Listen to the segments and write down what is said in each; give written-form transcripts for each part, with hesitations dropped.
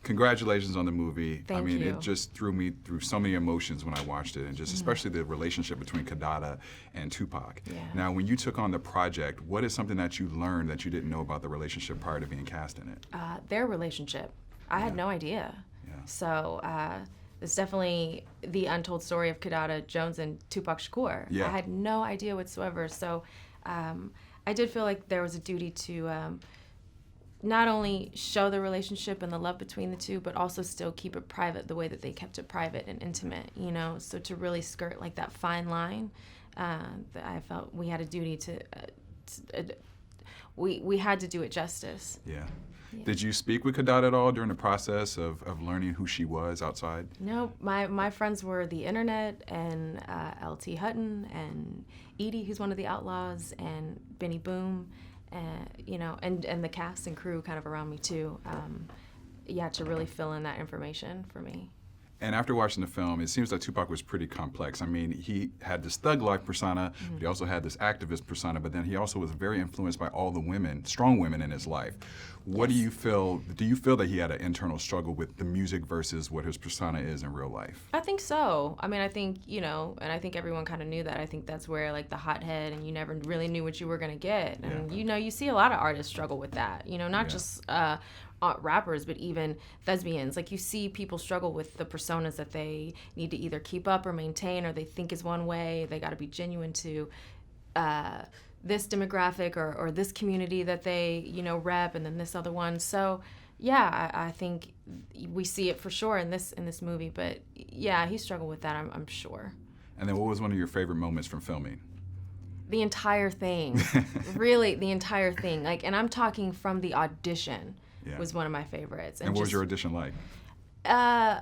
Congratulations on the movie. Thank I mean, you. it just threw me through so many emotions when I watched it, and just especially the relationship between Kidada and Tupac. Yeah. Now, when you took on the project, what is something that you learned that you didn't know about the relationship prior to being cast in it? Their relationship. I had no idea. Yeah. So it's definitely the untold story of Kadida Jones and Tupac Shakur. Yeah. I had no idea whatsoever. So I did feel like there was a duty to not only show the relationship and the love between the two, but also still keep it private the way that they kept it private and intimate, you know? So to really skirt like that fine line, that I felt we had a duty to we had to do it justice. Yeah. Did you speak with Kidada at all during the process of learning who she was outside? No, my friends were the internet and LT Hutton and Edie, who's one of the Outlaws, and Benny Boom, you know, and the cast and crew kind of around me too. To really fill in that information for me. And after watching the film, it seems like Tupac was pretty complex. I mean, he had this thug-like persona, but he also had this activist persona, but then he also was very influenced by all the women, strong women in his life. What do you feel that he had an internal struggle with the music versus what his persona is in real life? I think so. I mean, I think, you know, and I think everyone kind of knew that. I think that's where, like, the hothead and you never really knew what you were going to get. And, you know, you see a lot of artists struggle with that, you know, not just rappers, but even thespians. Like, you see people struggle with the personas that they need to either keep up or maintain, or they think is one way. They got to be genuine to this demographic or this community that they, you know, rep, and then this other one. So, yeah, I think we see it for sure in this movie. But yeah, he struggled with that, I'm sure. And then what was one of your favorite moments from filming? The entire thing, really, the entire thing. Like, and I'm talking from the audition. Was one of my favorites. And what was your audition like? I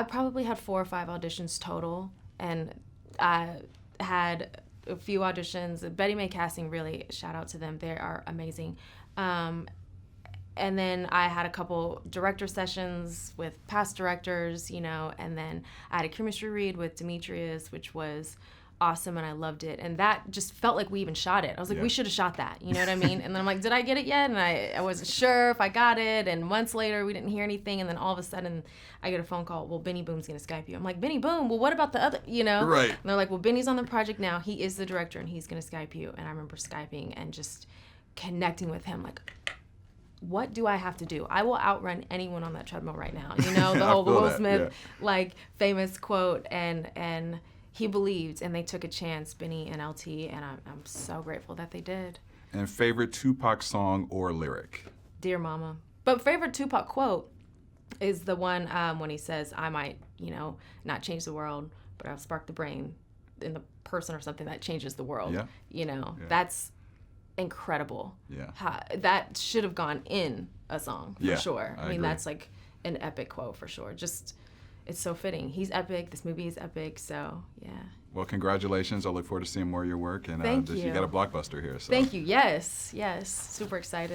probably had 4 or 5 auditions total, and I had a few auditions. Betty May Casting, really, shout out to them. They are amazing. And then I had a couple director sessions with past directors, you know, and then I had a chemistry read with Demetrius, which was awesome, and I loved it. And that just felt like we even shot it. I was like, we should have shot that, you know what I mean? And then I'm like, did I get it yet? And I wasn't sure if I got it, and months later we didn't hear anything, and then all of a sudden I get a phone call, well, Benny Boom's gonna Skype you. I'm like, Benny Boom? Well, what about the other, you know? Right. And they're like, well, Benny's on the project now, he is the director, and he's gonna Skype you. And I remember Skyping and just connecting with him, like, what do I have to do? I will outrun anyone on that treadmill right now, you know? The whole Will Smith, like, famous quote, and he believed, and they took a chance, Benny and LT, and I'm so grateful that they did. And favorite Tupac song or lyric? Dear Mama. But favorite Tupac quote is the one when he says, I might, you know, not change the world, but I'll spark the brain in the person or something that changes the world. Yeah. You know, that's incredible. Yeah. That should have gone in a song, for sure. I mean, agree. that's like an epic quote for sure. Just, it's so fitting. He's epic. This movie is epic. So, yeah. Well, congratulations. I look forward to seeing more of your work. And Thank you. You got a blockbuster here. So. Thank you. Yes. Super excited.